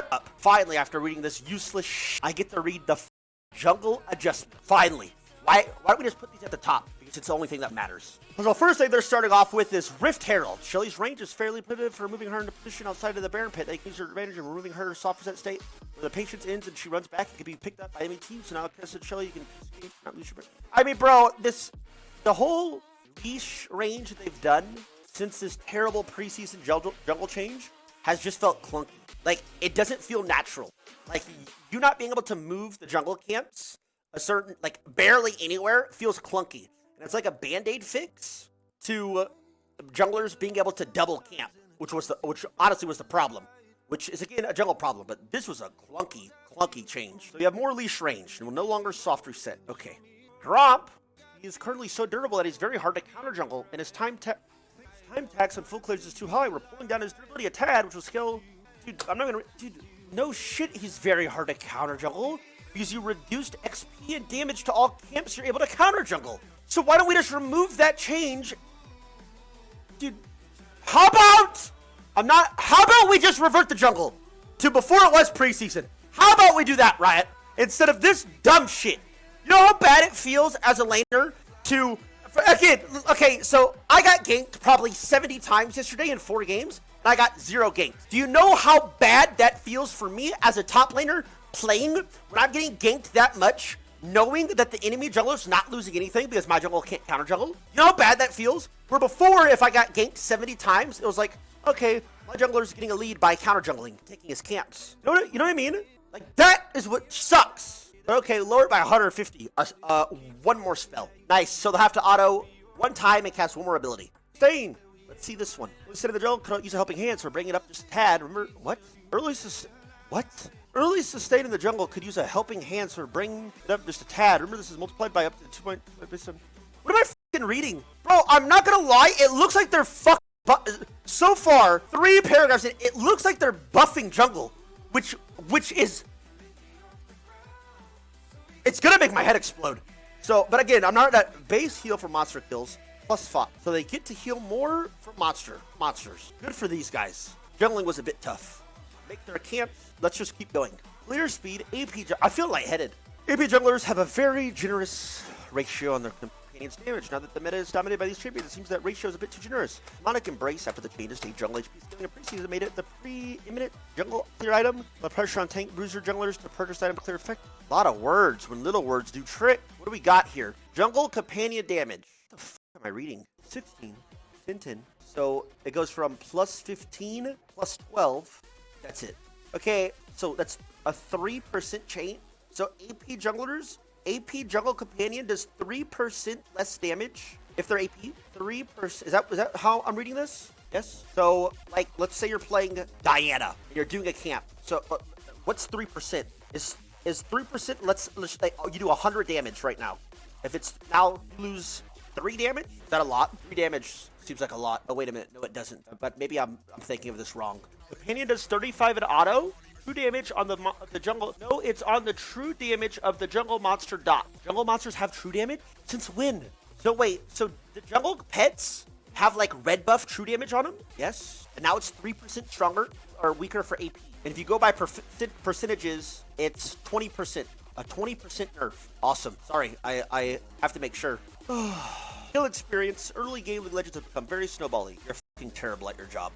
Shut up. Finally, after reading this useless I get to read the jungle adjustment. Finally. Why don't we just put these at the top? Because it's the only thing that matters. So first thing they're starting off with is Rift Herald. Shelly's range is fairly primitive for moving her into position outside of the Baron Pit. They can use her advantage of removing her soft reset state. When the patience ends and she runs back, it can be picked up by enemy teams. So now because it's Shelly, you can escape, not lose your brain. I mean, bro, the whole leash range they've done since this terrible preseason jungle change has just felt clunky. Like, it doesn't feel natural. Like, you not being able to move the jungle camps a certain, like, barely anywhere feels clunky. And it's like a band-aid fix to junglers being able to double camp, which honestly was the problem. Which is, again, a jungle problem, but this was a clunky change. So you have more leash range, and will no longer soft reset. Okay. Gromp, he is currently so durable that he's very hard to counter jungle, and his time tax on full clears is too high. We're pulling down his durability a tad, which will scale. Dude, I'm not gonna. Dude, no shit, he's very hard to counter jungle. Because you reduced XP and damage to all camps, you're able to counter jungle. So why don't we just remove that change? Dude, how about we just revert the jungle to before it was preseason? How about we do that, Riot? Instead of this dumb shit. You know how bad it feels as a laner to, again, okay, so I got ganked probably 70 times yesterday in 4 games, and I got 0 ganks. Do you know how bad that feels for me as a top laner? Playing when I'm getting ganked that much, knowing that the enemy jungler's not losing anything because my jungle can't counter jungle. You know how bad that feels? Where before, if I got ganked 70 times, it was like, okay, my jungler's getting a lead by counter jungling, taking his camps. You know what I mean? Like, that is what sucks. Okay, lower it by 150. One more spell. Nice. So they'll have to auto 1 time and cast 1 more ability. Stain. Let's see this one. Instead of the jungle, could use a helping hand, so we're bringing it up just a tad. Remember what? Early sustain in the jungle could use a helping hand, so bring it up just a tad. Remember, this is multiplied by up to 2.5%. What am I fucking reading? Bro, I'm not gonna lie, it looks like they're so far, 3 paragraphs in, it looks like they're buffing jungle, which is, it's gonna make my head explode. So, but again, I'm not at base heal for monster kills, plus 5. So they get to heal more for monsters. Good for these guys. Jungling was a bit tough. Make their camp. Let's just keep going. Clear speed, AP. I feel lightheaded. AP junglers have a very generous ratio on their companion's damage. Now that the meta is dominated by these champions, it seems that ratio is a bit too generous. Demonic Embrace, after the changes to jungle HP scaling of preseason, made it the preeminent jungle clear item. The pressure on tank bruiser junglers to purchase item clear effect. A lot of words when little words do trick. What do we got here? Jungle companion damage. What the fuck am I reading? 16, 10. So it goes from plus 15, plus 12. That's it. Okay, so that's a 3% change. So AP jungle companion does 3% less damage if they're AP. 3%. Is that how I'm reading this? Yes. So, like, let's say you're playing Diana and you're doing a camp. So, what's 3%? Is 3%? Let's say you do 100 damage right now. If it's now you lose 3 damage, is that a lot? 3 damage seems like a lot. Oh, wait a minute. No, it doesn't. But maybe I'm thinking of this wrong. Companion does 35 in auto. True damage on the jungle. No, it's on the true damage of the jungle monster dot. Jungle monsters have true damage? Since when? So wait, so the jungle pets have like red buff true damage on them? Yes. And now it's 3% stronger or weaker for AP. And if you go by percentages, it's 20%. A 20% nerf. Awesome. Sorry, I have to make sure. Kill experience. Early game League of Legends have become very snowbally. You're fucking terrible at your job.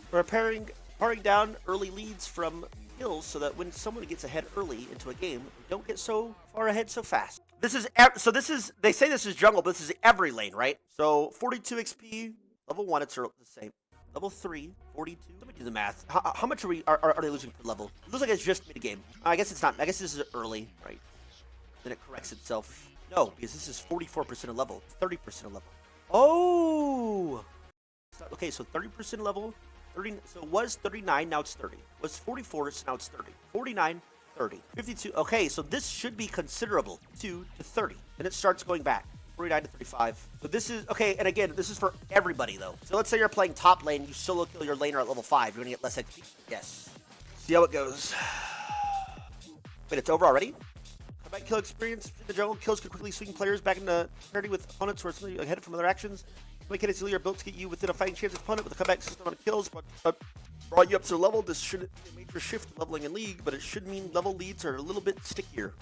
Paring down early leads from kills so that when someone gets ahead early into a game, we don't get so far ahead so fast. They say this is jungle, but this is every lane, right? So 42 XP, level 1, it's the same. Level 3, 42. Let me do the math. How much are they losing per level? It looks like it's just mid-game. I guess it's not. I guess this is early, right? Then it corrects itself. No, because this is 44% of level, 30% of level. Oh! Okay, so 30% level. 30, so it was 39, now it's 30. It was 44, so now it's 30. 49, 30. 52. Okay, so this should be considerable. 2 to 30. Then it starts going back. 49 to 35. So this is, okay, and again, this is for everybody, though. So let's say you're playing top lane, you solo kill your laner at level 5. You're going to get less XP. Yes. See how it goes. Wait, it's over already? Comeback kill experience. The jungle kills can quickly swing players back into parity with opponents who are slightly ahead from other actions. Mechanics are built to get you within a fighting chance of opponent with a comeback system on kills. But Brought you up to level. This shouldn't be a major shift leveling in League, but it should mean level leads are a little bit stickier.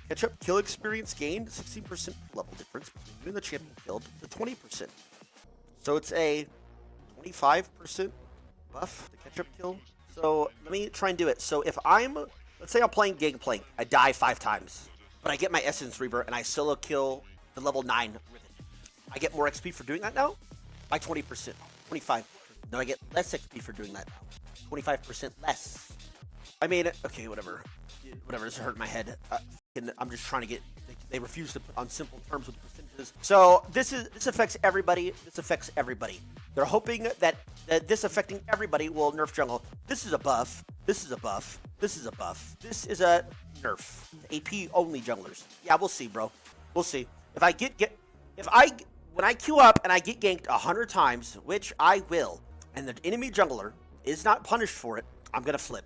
Catch-up kill experience gained, 16% level difference between you and the champion killed to 20%. So it's a 25% buff to catch-up kill. So let me try and do it. So if let's say I'm playing Gangplank, I die 5 times, but I get my Essence Reaver and I solo kill the level 9 Riven. I get more XP for doing that now by 20%, 25%. No, I get less XP for doing that now, 25% less. I mean, okay, whatever, this hurt my head. I'm just trying to get. They refuse to put on simple terms with percentages. So this affects everybody. This affects everybody. They're hoping that this affecting everybody will nerf jungle. This is a buff. This is a buff. This is a buff. This is a nerf. AP only junglers. Yeah, we'll see, bro. We'll see. If I when I queue up and I get ganked 100 times, which I will, and the enemy jungler is not punished for it, I'm gonna flip.